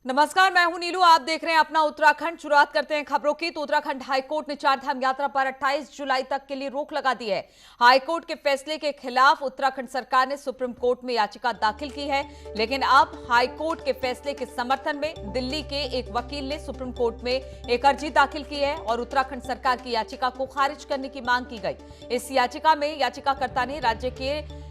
नमस्कार, मैं हूं नीलू। आप देख रहे हैं अपना उत्तराखंड। शुरुआत करते हैं खबरों की। तो उत्तराखंड हाईकोर्ट ने चारधाम यात्रा पर 28 जुलाई तक के लिए रोक लगा दी है। हाईकोर्ट के फैसले के खिलाफ उत्तराखंड सरकार ने सुप्रीम कोर्ट में याचिका दाखिल की है, लेकिन अब हाईकोर्ट के फैसले के समर्थन में दिल्ली के एक वकील ने सुप्रीम कोर्ट में एक अर्जी दाखिल की है और उत्तराखंड सरकार की याचिका को खारिज करने की मांग की गई। इस याचिका में याचिकाकर्ता ने राज्य के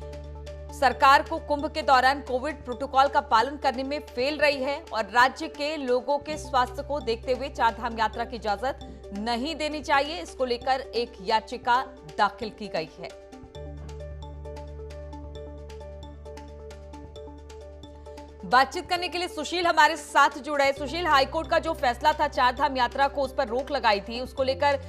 सरकार को कुंभ के दौरान कोविड प्रोटोकॉल का पालन करने में फेल रही है और राज्य के लोगों के स्वास्थ्य को देखते हुए चारधाम यात्रा की इजाजत नहीं देनी चाहिए, इसको लेकर एक याचिका दाखिल की गई है। बातचीत करने के लिए सुशील हमारे साथ जुड़े हैं। सुशील, हाईकोर्ट का जो फैसला था चारधाम यात्रा को उस पर रोक लगाई थी, उसको लेकर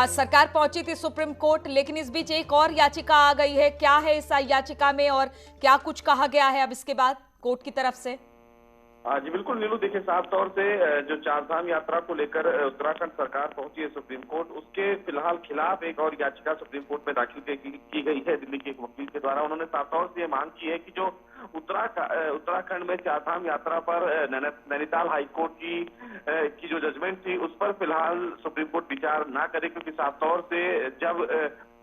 सरकार पहुंची थी सुप्रीम कोर्ट, लेकिन इस बीच एक और याचिका आ गई है। क्या है इस याचिका में और क्या कुछ कहा गया है अब इसके बाद कोर्ट की तरफ से? जी बिल्कुल नीलू, देखिए साफ तौर से जो चारधाम यात्रा को लेकर उत्तराखंड सरकार पहुंची है सुप्रीम कोर्ट, उसके फिलहाल खिलाफ एक और याचिका सुप्रीम कोर्ट में दाखिल की गई है दिल्ली के एक वकील के द्वारा। उन्होंने साफ तौर से ये मांग की है कि जो उत्तराखंड में चारधाम यात्रा पर नैनीताल हाईकोर्ट की जो जजमेंट थी उस पर फिलहाल सुप्रीम कोर्ट विचार ना करे, क्योंकि साफ तौर से जब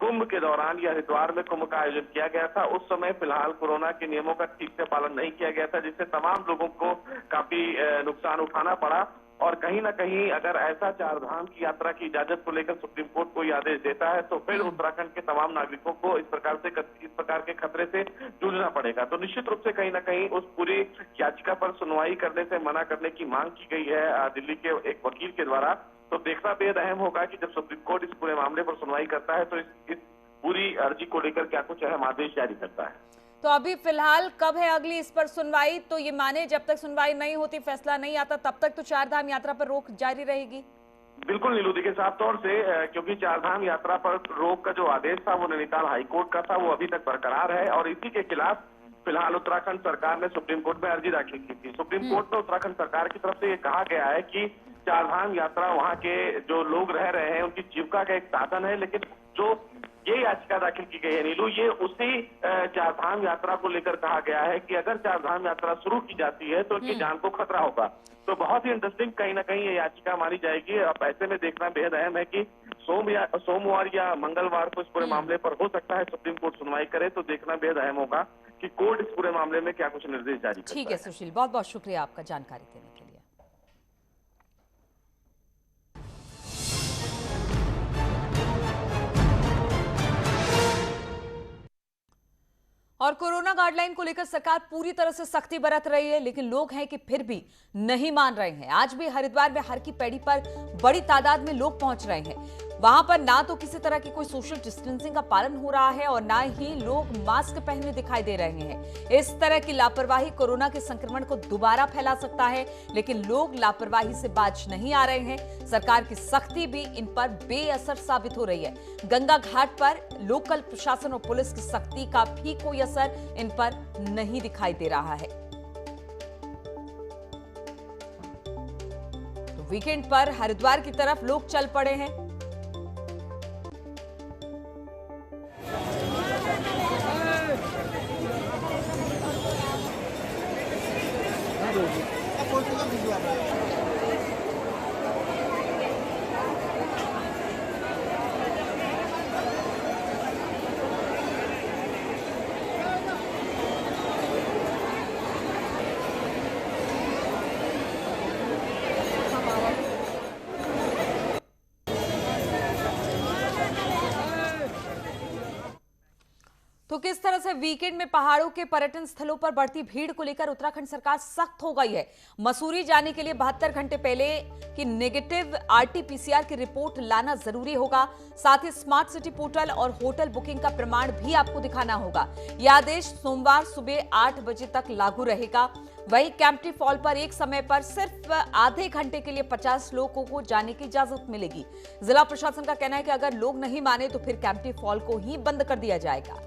कुंभ के दौरान या हरिद्वार में कुंभ का आयोजन किया गया था उस समय फिलहाल कोरोना के नियमों का ठीक से पालन नहीं किया गया था, जिससे तमाम लोगों को काफी नुकसान उठाना पड़ा। और कहीं ना कहीं अगर ऐसा चारधाम की यात्रा की इजाजत को लेकर सुप्रीम कोर्ट कोई आदेश देता है तो फिर उत्तराखंड के तमाम नागरिकों को इस प्रकार के खतरे से जूझना पड़ेगा। तो निश्चित रूप से कहीं ना कहीं उस पूरी याचिका पर सुनवाई करने से मना करने की मांग की गई है दिल्ली के एक वकील के द्वारा। तो देखना बेहद अहम होगा कि जब सुप्रीम कोर्ट इस पूरे मामले पर सुनवाई करता है तो इस पूरी अर्जी को लेकर क्या कुछ अहम आदेश जारी करता है। तो अभी फिलहाल कब है अगली इस पर सुनवाई? तो ये माने जब तक सुनवाई नहीं होती, फैसला नहीं आता, तब तक तो चारधाम यात्रा पर रोक जारी रहेगी? बिल्कुल नीलू, देखिए साफ तौर से क्योंकि चारधाम यात्रा पर रोक का जो आदेश था वो नैनीताल हाईकोर्ट का था, वो अभी तक बरकरार है और इसी के खिलाफ फिलहाल उत्तराखंड सरकार ने सुप्रीम कोर्ट में अर्जी दाखिल की थी। सुप्रीम कोर्ट में उत्तराखंड सरकार की तरफ से ये कहा गया है कि चारधाम यात्रा वहाँ के जो लोग रह रहे हैं उनकी जीविका का एक साधन है, लेकिन जो ये याचिका दाखिल की गई है नीलू, ये उसी चारधाम यात्रा को लेकर कहा गया है कि अगर चारधाम यात्रा शुरू की जाती है तो उनकी जान को खतरा होगा। तो बहुत ही इंटरेस्टिंग कहीं ना कहीं ये याचिका मानी जाएगी। अब ऐसे में देखना बेहद अहम है कि सोमवार या मंगलवार को इस पूरे मामले पर हो सकता है सुप्रीम कोर्ट सुनवाई करे, तो देखना बेहद अहम होगा कि कोर्ट इस पूरे मामले में क्या कुछ निर्देश जारी करता है। ठीक है सुशील, बहुत बहुत शुक्रिया आपका जानकारी देने के लिए। और कोरोना गाइडलाइन को लेकर सरकार पूरी तरह से सख्ती बरत रही है, लेकिन लोग हैं कि फिर भी नहीं मान रहे हैं। आज भी हरिद्वार में हर की पैड़ी पर बड़ी तादाद में लोग पहुंच रहे हैं। वहां पर ना तो किसी तरह की कोई सोशल डिस्टेंसिंग का पालन हो रहा है और ना ही लोग मास्क पहने दिखाई दे रहे हैं। इस तरह की लापरवाही कोरोना के संक्रमण को दोबारा फैला सकता है, लेकिन लोग लापरवाही से बाज नहीं आ रहे हैं। सरकार की सख्ती भी इन पर बेअसर साबित हो रही है। गंगा घाट पर लोकल प्रशासन और पुलिस की सख्ती का भी कोई असर इन पर नहीं दिखाई दे रहा है। तो वीकेंड पर हरिद्वार की तरफ लोग चल पड़े हैं। तो किस तरह से वीकेंड में पहाड़ों के पर्यटन स्थलों पर बढ़ती भीड़ को लेकर उत्तराखंड सरकार सख्त हो गई है। मसूरी जाने के लिए 72 घंटे पहले की नेगेटिव आरटी-पीसीआर की रिपोर्ट लाना जरूरी होगा। साथ ही स्मार्ट सिटी पोर्टल और होटल बुकिंग का प्रमाण भी आपको दिखाना होगा। यह आदेश सोमवार सुबह 8 बजे तक लागू रहेगा। वहीं कैंपटी फॉल पर एक समय पर सिर्फ आधे घंटे के लिए 50 लोगों को जाने की इजाजत मिलेगी। जिला प्रशासन का कहना है कि अगर लोग नहीं माने तो फिर कैंपटी फॉल को ही बंद कर दिया जाएगा।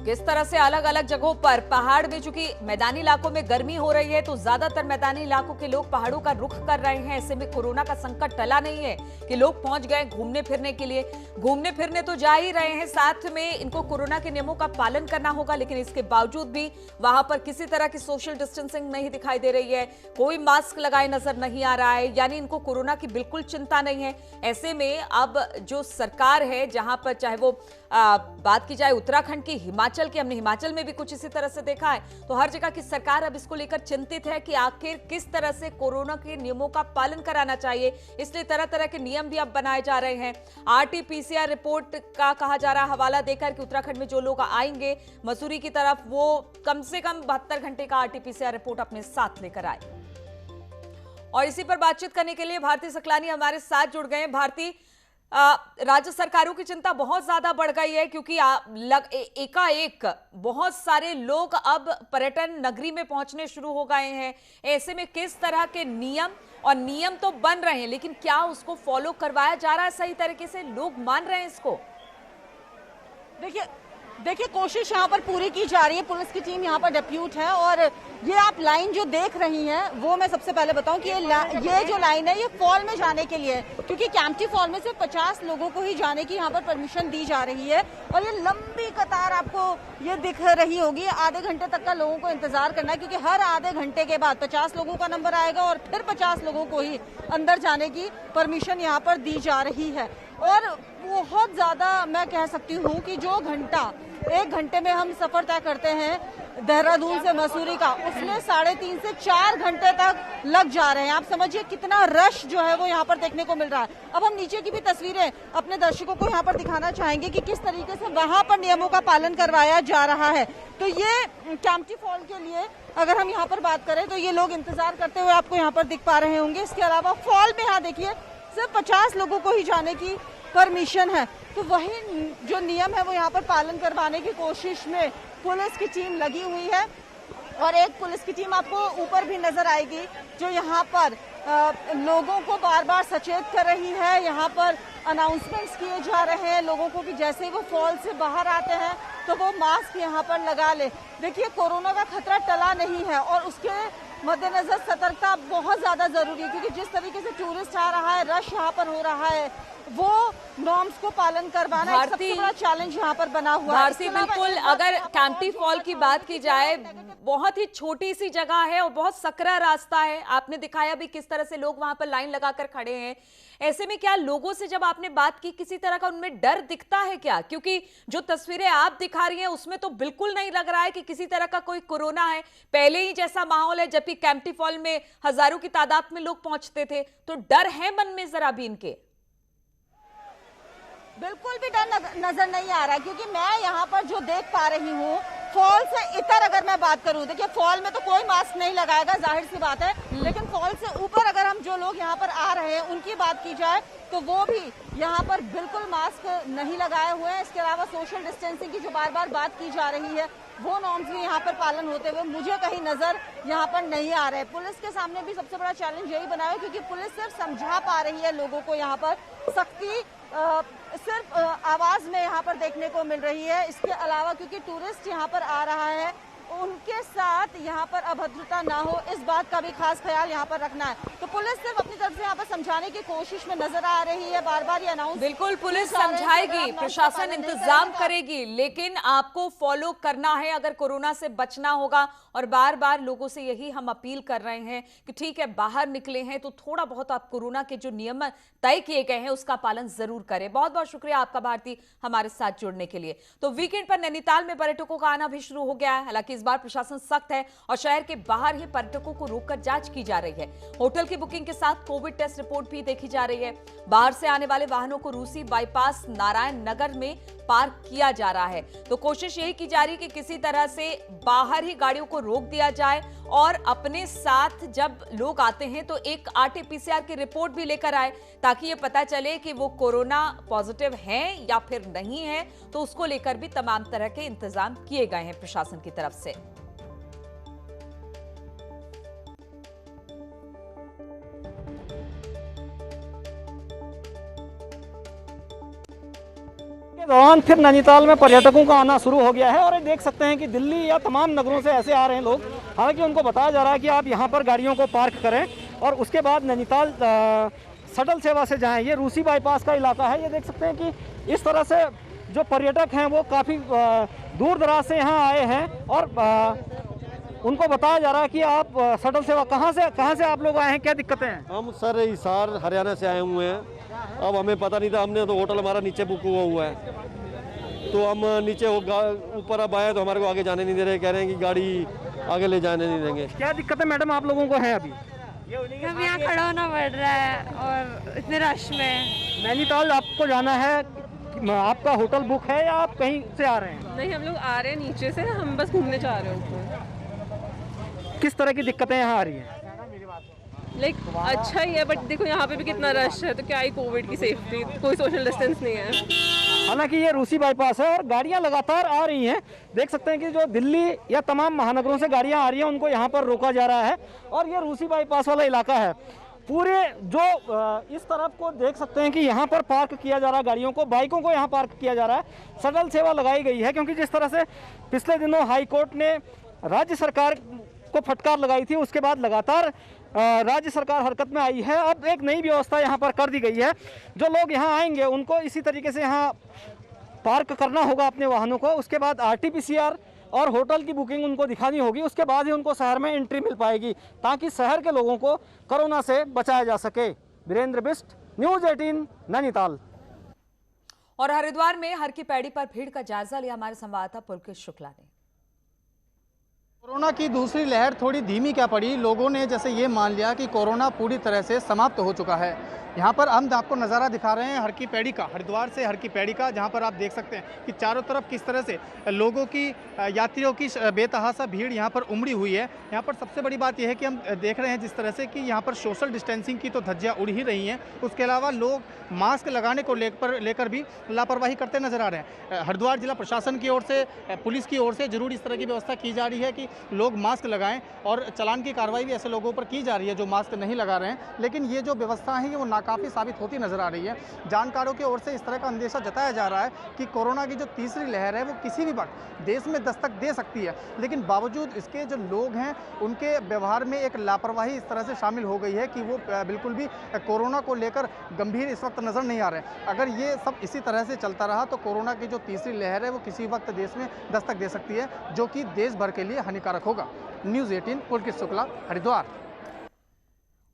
किस तरह से अलग अलग जगहों पर पहाड़ में, चूंकि मैदानी इलाकों में गर्मी हो रही है तो ज्यादातर मैदानी इलाकों के लोग पहाड़ों का रुख कर रहे हैं। ऐसे में कोरोना का संकट टला नहीं है कि लोग पहुंच गए घूमने फिरने के लिए। घूमने फिरने तो जा ही रहे हैं, साथ में इनको कोरोना के नियमों का पालन करना होगा, लेकिन इसके बावजूद भी वहां पर किसी तरह की सोशल डिस्टेंसिंग नहीं दिखाई दे रही है, कोई मास्क लगाए नजर नहीं आ रहा है, यानी इनको कोरोना की बिल्कुल चिंता नहीं है। ऐसे में अब जो सरकार है, जहां पर चाहे वो बात की जाए उत्तराखंड की, हिमाचल की, हमने हिमाचल में भी कुछ इसी तरह से देखा है, तो हर जगह की सरकार अब इसको लेकर चिंतित है कि आखिर किस तरह से कोरोना के नियमों का पालन कराना चाहिए। इसलिए तरह तरह के नियम भी अब बनाए जा रहे हैं। आरटी-पीसीआर रिपोर्ट का कहा जा रहा हवाला देकर कि उत्तराखंड में जो लोग आएंगे मसूरी की तरफ, वो कम से कम 72 घंटे का आरटी-पीसीआर रिपोर्ट अपने साथ लेकर आए। और इसी पर बातचीत करने के लिए भारती सकलानी हमारे साथ जुड़ गए हैं। भारती, राज्य सरकारों की चिंता बहुत ज्यादा बढ़ गई है क्योंकि एकाएक बहुत सारे लोग अब पर्यटन नगरी में पहुंचने शुरू हो गए हैं। ऐसे में किस तरह के नियम तो बन रहे हैं, लेकिन क्या उसको फॉलो करवाया जा रहा है सही तरीके से? लोग मान रहे हैं इसको? देखिए कोशिश यहाँ पर पूरी की जा रही है। पुलिस की टीम यहाँ पर डेप्यूट है और ये आप लाइन जो देख रही हैं वो मैं सबसे पहले बताऊं कि ये जो लाइन है ये फॉल में जाने के लिए है, क्योंकि कैंपटी फॉल में से 50 लोगों को ही जाने की यहाँ पर परमिशन दी जा रही है। और ये लंबी कतार आपको ये दिख रही होगी, आधे घंटे तक का लोगों को इंतजार करना है, क्योंकि हर आधे घंटे के बाद 50 लोगों का नंबर आएगा और फिर 50 लोगों को ही अंदर जाने की परमिशन यहाँ पर दी जा रही है। और बहुत ज्यादा मैं कह सकती हूँ कि जो एक घंटे में हम सफर तय करते हैं देहरादून से मसूरी का, उसमें 3.5 से 4 घंटे तक लग जा रहे हैं। आप समझिए कितना रश जो है वो यहाँ पर देखने को मिल रहा है। अब हम नीचे की भी तस्वीरें अपने दर्शकों को यहाँ पर दिखाना चाहेंगे कि किस तरीके से वहां पर नियमों का पालन करवाया जा रहा है। तो ये कैंपटी फॉल के लिए अगर हम यहाँ पर बात करें तो ये लोग इंतजार करते हुए आपको यहाँ पर दिख पा रहे होंगे। इसके अलावा फॉल में यहाँ देखिए सिर्फ 50 लोगों को ही जाने की परमिशन है। तो वही जो नियम है वो यहाँ पर पालन करवाने की कोशिश में पुलिस की टीम लगी हुई है। और एक पुलिस की टीम आपको ऊपर भी नजर आएगी जो यहाँ पर लोगों को बार बार सचेत कर रही है। यहाँ पर अनाउंसमेंट्स किए जा रहे हैं लोगों को कि जैसे ही वो फॉल से बाहर आते हैं तो वो मास्क यहाँ पर लगा ले। देखिए कोरोना का खतरा टला नहीं है और उसके मद्देनजर सतर्कता बहुत ज्यादा जरूरी है, क्योंकि जिस तरीके से टूरिस्ट आ रहा है, रश यहाँ पर हो रहा है, वो नॉर्म्स को पालन करवाना एक सबसे बड़ा चैलेंज यहाँ पर बना हुआ है। भारती, बिल्कुल, अगर कैंपटी फॉल की बात की जाए, बहुत ही छोटी सी जगह है और बहुत सकरा रास्ता है। आपने दिखाया भी किस तरह से लोग वहां पर लाइन लगाकर खड़े हैं। ऐसे में क्या लोगों से जब आपने बात की, किसी तरह का उनमें डर दिखता है क्या? क्योंकि जो तस्वीरें आप दिखा रही हैं उसमें तो बिल्कुल नहीं लग रहा है कि किसी तरह का कोई कोरोना है। पहले ही जैसा माहौल है, जबकि कैंपटी फॉल में हजारों की तादाद में लोग पहुंचते थे। तो डर है मन में जरा भी इनके? बिल्कुल भी डर नजर नहीं आ रहा है, क्योंकि मैं यहाँ पर जो देख पा रही हूँ फॉल से इतर अगर मैं बात करूँ, देखिए फॉल में तो कोई मास्क नहीं लगाएगा, जाहिर सी बात है, लेकिन फॉल से ऊपर अगर हम जो लोग यहाँ पर आ रहे हैं उनकी बात की जाए तो वो भी यहाँ पर बिल्कुल मास्क नहीं लगाए हुए हैं। इसके अलावा सोशल डिस्टेंसिंग की जो बार बार बात की जा रही है वो नॉर्म्स भी यहाँ पर पालन होते हुए मुझे कहीं नजर यहाँ पर नहीं आ रहे। पुलिस के सामने भी सबसे बड़ा चैलेंज यही बना है, क्योंकि पुलिस सिर्फ समझा पा रही है लोगों को, यहाँ पर सख्ती सिर्फ आवाज में यहाँ पर देखने को मिल रही है। इसके अलावा क्योंकि टूरिस्ट यहाँ पर आ रहा है, उनके साथ यहाँ पर अभद्रता ना हो इस बात का भी खास ख्याल यहाँ पर रखना है। तो पुलिस सिर्फ अपनी तरफ से यहाँ पर समझाने की कोशिश में नजर आ रही है। बार बार ये अनाउंस, बिल्कुल पुलिस समझाएगी, प्रशासन इंतजाम करेगी, लेकिन आपको फॉलो करना है अगर कोरोना से बचना होगा। और बार बार लोगों से यही हम अपील कर रहे हैं कि ठीक है, बाहर निकले हैं तो थोड़ा बहुत आप कोरोना के जो नियम तय किए गए हैं उसका पालन जरूर करें। बहुत बहुत शुक्रिया आपका भारती, हमारे साथ जुड़ने के लिए। तो वीकेंड पर नैनीताल में पर्यटकों का आना भी शुरू हो गया है। हालांकि इस बार प्रशासन सख्त है और शहर के बाहर ही पर्यटकों को रोककर जांच की जा रही है। होटल की बुकिंग के साथ कोविड टेस्ट रिपोर्ट भी देखी जा रही है। बाहर से आने वाले वाहनों को रूसी बाईपास नारायण नगर में पार्क किया जा रहा है। तो कोशिश यही की जा रही है कि किसी तरह से बाहर ही गाड़ियों को रोक दिया जाए और अपने साथ जब लोग आते हैं तो एक आरटी-पीसीआर की रिपोर्ट भी लेकर आए, ताकि ये पता चले कि वो कोरोना पॉजिटिव हैं या फिर नहीं है। तो उसको लेकर भी तमाम तरह के इंतजाम किए गए हैं प्रशासन की तरफ से। दौरान फिर नैनीताल में पर्यटकों का आना शुरू हो गया है और ये देख सकते हैं कि दिल्ली या तमाम नगरों से ऐसे आ रहे हैं लोग। हालांकि उनको बताया जा रहा है कि आप यहाँ पर गाड़ियों को पार्क करें और उसके बाद नैनीताल शटल सेवा से जाएं। ये रूसी बाईपास का इलाका है। ये देख सकते हैं कि इस तरह से जो पर्यटक हैं वो काफ़ी दूर दराज से यहाँ आए हैं और उनको बताया जा रहा है कि आप शटल सेवा कहाँ से आप लोग आए हैं, क्या दिक्कतें हैं? हम सर हिसार हरियाणा से आए हुए हैं। अब हमें पता नहीं था, हमने तो होटल हमारा नीचे बुक हुआ है, तो हम नीचे ऊपर अब आए तो हमारे को आगे जाने नहीं दे रहे, कह रहे हैं कि गाड़ी आगे ले जाने नहीं देंगे। क्या दिक्कतें मैडम आप लोगों को है? अभी हम यहाँ खड़ा होना पड़ रहा है और इतने रश में। नैनीताल आपको जाना है, आपका होटल बुक है या आप कहीं से आ रहे हैं? नहीं, हम लोग आ रहे हैं नीचे से, हम बस घूमने जा रहे हैं ऊपर। किस तरह की दिक्कतें यहाँ आ रही हैं? लाइक अच्छा ही है, बट देखो यहाँ पे भी कितना रश है, तो क्या ही कोविड की सेफ्टी, कोई सोशल डिस्टेंस नहीं है। हालांकि ये रूसी बाईपास है और गाड़ियाँ लगातार आ रही हैं। देख सकते हैं कि जो दिल्ली या तमाम महानगरों से गाड़ियाँ आ रही हैं उनको यहाँ पर रोका जा रहा है और ये रूसी बाईपास वाला इलाका है। पूरे जो इस तरफ को देख सकते हैं कि यहाँ पर पार्क किया जा रहा है गाड़ियों को, बाइकों को यहाँ पार्क किया जा रहा है। शटल सेवा लगाई गई है क्योंकि जिस तरह से पिछले दिनों हाई कोर्ट ने राज्य सरकार को फटकार लगाई थी, उसके बाद लगातार राज्य सरकार हरकत में आई है। अब एक नई व्यवस्था यहाँ पर कर दी गई है। जो लोग यहाँ आएंगे उनको इसी तरीके से यहाँ पार्क करना होगा अपने वाहनों को, उसके बाद RT-PCR और होटल की बुकिंग उनको दिखानी होगी, उसके बाद ही उनको शहर में एंट्री मिल पाएगी ताकि शहर के लोगों को कोरोना से बचाया जा सके। वीरेंद्र बिष्ट, न्यूज़ 18 नैनीताल। और हरिद्वार में हर की पैड़ी पर भीड़ का जायजा लिया हमारे संवाददाता पुलकित शुक्ला ने। कोरोना की दूसरी लहर थोड़ी धीमी क्या पड़ी, लोगों ने जैसे ये मान लिया कि कोरोना पूरी तरह से समाप्त हो चुका है। यहाँ पर हम आपको नज़ारा दिखा रहे हैं हर की पैड़ी का, हरिद्वार से हर की पैड़ी का, जहाँ पर आप देख सकते हैं कि चारों तरफ किस तरह से लोगों की, यात्रियों की बेतहासा भीड़ यहाँ पर उमड़ी हुई है। यहाँ पर सबसे बड़ी बात यह है कि हम देख रहे हैं जिस तरह से कि यहाँ पर सोशल डिस्टेंसिंग की तो धज्जियाँ उड़ ही रही हैं, उसके अलावा लोग मास्क लगाने को लेकर भी लापरवाही करते नजर आ रहे हैं। हरिद्वार जिला प्रशासन की ओर से, पुलिस की ओर से जरूर इस तरह की व्यवस्था की जा रही है कि लोग मास्क लगाएं और चालान की कार्रवाई भी ऐसे लोगों पर की जा रही है जो मास्क नहीं लगा रहे हैं। लेकिन ये जो व्यवस्था है वो नाकाफी साबित होती नजर आ रही है। जानकारों की ओर से इस तरह का अंदेशा जताया जा रहा है कि कोरोना की जो तीसरी लहर है वो किसी भी वक्त देश में दस्तक दे सकती है, लेकिन बावजूद इसके जो लोग हैं उनके व्यवहार में एक लापरवाही इस तरह से शामिल हो गई है कि वो बिल्कुल भी कोरोना को लेकर गंभीर इस वक्त नजर नहीं आ रहे। अगर ये सब इसी तरह से चलता रहा तो कोरोना की जो तीसरी लहर है वो किसी वक्त देश में दस्तक दे सकती है, जो कि देश भर के लिए हानिकारक होगा। न्यूज़ 18 पुलकित शुक्ला, हरिद्वार।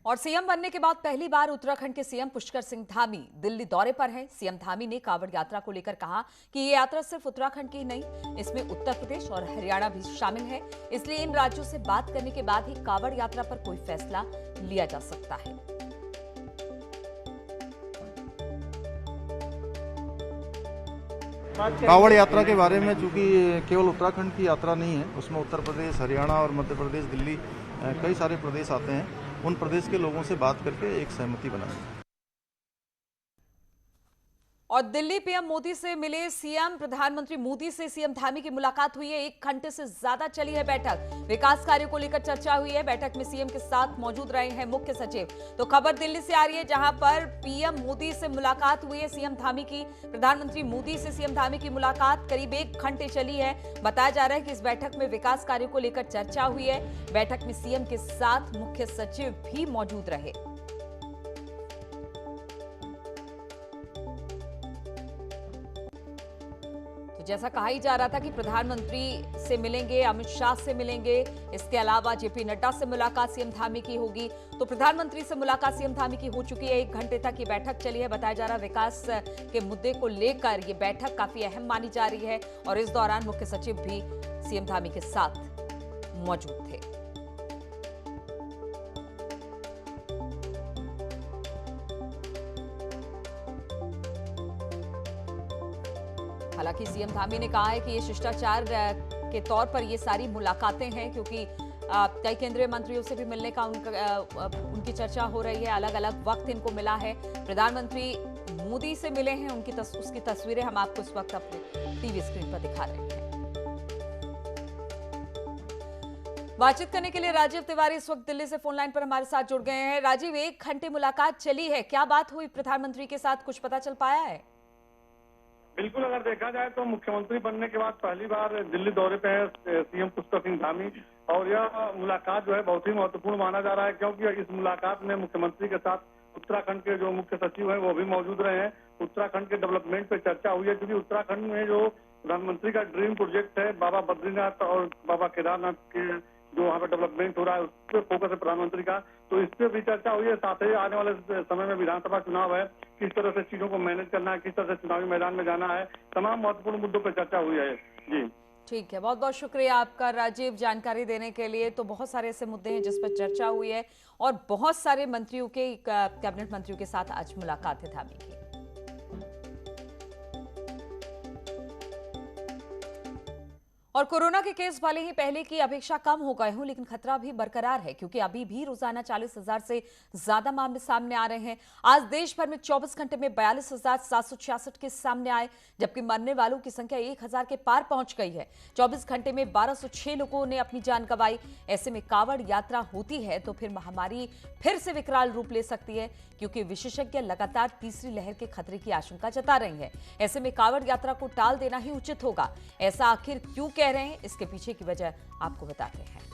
और सीएम बनने के बाद पहली बार उत्तराखंड के सीएम पुष्कर सिंह धामी दिल्ली दौरे पर हैं। सीएम धामी ने कांवड़ यात्रा को लेकर कहा कि ये यात्रा सिर्फ उत्तराखंड की ही नहीं, इसमें उत्तर प्रदेश और हरियाणा भी शामिल है, इसलिए इन राज्यों से बात करने के बाद ही कांवड़ यात्रा पर कोई फैसला लिया जा सकता है। कांवड़ यात्रा के बारे में, चूंकि केवल उत्तराखंड की यात्रा नहीं है, उसमें उत्तर प्रदेश, हरियाणा और मध्य प्रदेश, दिल्ली, कई सारे प्रदेश आते हैं। उन प्रदेश के लोगों से बात करके एक सहमति बनाई। और दिल्ली पीएम मोदी से मिले सीएम, प्रधानमंत्री मोदी से सीएम धामी की मुलाकात हुई है। 1 घंटे से ज्यादा चली है बैठक। विकास कार्यों को लेकर चर्चा हुई है। बैठक में सीएम के साथ मौजूद रहे हैं मुख्य सचिव। तो खबर दिल्ली से आ रही है जहां पर पीएम मोदी से मुलाकात हुई है सीएम धामी की। प्रधानमंत्री मोदी से सीएम धामी की मुलाकात करीब 1 घंटे चली है। बताया जा रहा है कि इस बैठक में विकास कार्यों को लेकर चर्चा हुई है। बैठक में सीएम के साथ मुख्य सचिव भी मौजूद रहे। जैसा कहा ही जा रहा था कि प्रधानमंत्री से मिलेंगे, अमित शाह से मिलेंगे, इसके अलावा जेपी नड्डा से मुलाकात सीएम धामी की होगी। तो प्रधानमंत्री से मुलाकात सीएम धामी की हो चुकी है। 1 घंटे तक ये बैठक चली है। बताया जा रहा है विकास के मुद्दे को लेकर ये बैठक काफी अहम मानी जा रही है और इस दौरान मुख्य सचिव भी सीएम धामी के साथ मौजूद थे। हालांकि सीएम धामी ने कहा है कि ये शिष्टाचार के तौर पर ये सारी मुलाकातें हैं, क्योंकि कई केंद्रीय मंत्रियों से भी मिलने का उनकी चर्चा हो रही है। अलग अलग वक्त इनको मिला है। प्रधानमंत्री मोदी से मिले हैं, उसकी तस्वीरें हम आपको इस वक्त अपने टीवी स्क्रीन पर दिखा रहे हैं। बातचीत करने के लिए राजीव तिवारी इस वक्त दिल्ली से फोन लाइन पर हमारे साथ जुड़ गए हैं। राजीव, 1 घंटे मुलाकात चली है, क्या बात हुई प्रधानमंत्री के साथ, कुछ पता चल पाया है? बिल्कुल, अगर देखा जाए तो मुख्यमंत्री बनने के बाद पहली बार दिल्ली दौरे पे है सीएम पुष्कर सिंह धामी, और यह मुलाकात जो है बहुत ही महत्वपूर्ण माना जा रहा है, क्योंकि इस मुलाकात में मुख्यमंत्री के साथ उत्तराखंड के जो मुख्य सचिव हैं वो भी मौजूद रहे हैं। उत्तराखंड के डेवलपमेंट पे चर्चा हुई है, क्योंकि उत्तराखंड में जो प्रधानमंत्री का ड्रीम प्रोजेक्ट है बाबा बद्रीनाथ और बाबा केदारनाथ के जो वहाँ पे डेवलपमेंट हो रहा है उस पर फोकस है प्रधानमंत्री का, तो इस पे भी चर्चा हुई है। साथ ही आने वाले समय में विधानसभा चुनाव है, किस तरह से चीजों को मैनेज करना है, किस तरह से चुनावी मैदान में जाना है, तमाम महत्वपूर्ण मुद्दों पर चर्चा हुई है। जी ठीक है, बहुत बहुत शुक्रिया आपका राजीव जानकारी देने के लिए। तो बहुत सारे ऐसे मुद्दे हैं जिस पर चर्चा हुई है और बहुत सारे मंत्रियों के कैबिनेट मंत्रियों के साथ आज मुलाकात है धामी की। और कोरोना के केस भले ही पहले की अपेक्षा कम हो गए हों, लेकिन खतरा भी बरकरार है, क्योंकि अभी भी रोजाना 40,000 से ज्यादा मामले सामने आ रहे हैं। आज देश भर में 24 घंटे में 42,766 केस सामने आए, जबकि मरने वालों की संख्या 1,000 के पार पहुंच गई है। 24 घंटे में 1,206 लोगों ने अपनी जान गंवाई। ऐसे में कांवड़ यात्रा होती है तो फिर महामारी फिर से विकराल रूप ले सकती है, क्योंकि विशेषज्ञ लगातार तीसरी लहर के खतरे की आशंका जता रहे हैं। ऐसे में कांवड़ यात्रा को टाल देना ही उचित होगा। ऐसा आखिर क्यों कह रहे हैं, इसके पीछे की वजह आपको बताते हैं।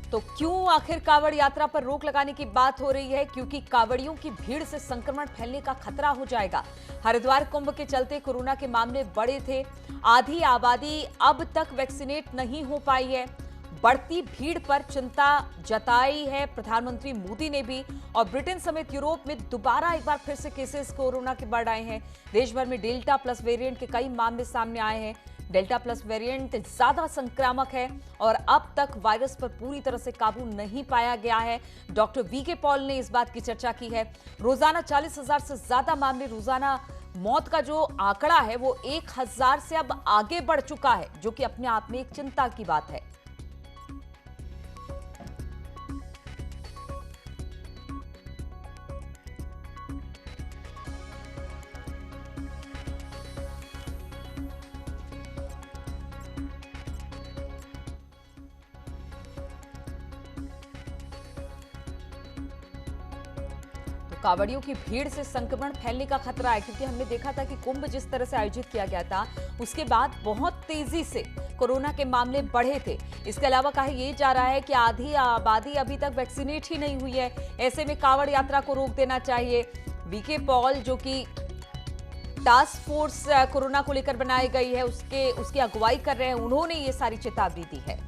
तो क्यों आखिर कांवड़ यात्रा पर रोक लगाने की बात हो रही है? क्योंकि कांवड़ियों की भीड़ से संक्रमण फैलने का खतरा हो जाएगा। हरिद्वार कुंभ के चलते कोरोना के मामले बढ़े थे। आधी आबादी अब तक वैक्सीनेट नहीं हो पाई है। बढ़ती भीड़ पर चिंता जताई है प्रधानमंत्री मोदी ने भी, और ब्रिटेन समेत यूरोप में दोबारा एक बार फिर से केसेस कोरोना के बढ़ आए हैं। देश भर में डेल्टा प्लस वेरिएंट के कई मामले सामने आए हैं। डेल्टा प्लस वेरिएंट ज्यादा संक्रामक है और अब तक वायरस पर पूरी तरह से काबू नहीं पाया गया है। डॉक्टर वीके पॉल ने इस बात की चर्चा की है। रोजाना 40,000 से ज्यादा मामले, रोजाना मौत का जो आंकड़ा है वो 1,000 से अब आगे बढ़ चुका है, जो कि अपने आप में एक चिंता की बात है। कांवड़ियों की भीड़ से संक्रमण फैलने का खतरा है, क्योंकि हमने देखा था कि कुंभ जिस तरह से आयोजित किया गया था उसके बाद बहुत तेजी से कोरोना के मामले बढ़े थे। इसके अलावा कहा यह जा रहा है कि आधी आबादी अभी तक वैक्सीनेट ही नहीं हुई है। ऐसे में कांवड़ यात्रा को रोक देना चाहिए। वीके पॉल, जो कि टास्क फोर्स कोरोना को लेकर बनाई गई है, उसकी अगुवाई कर रहे हैं, उन्होंने ये सारी चेतावनी दी है।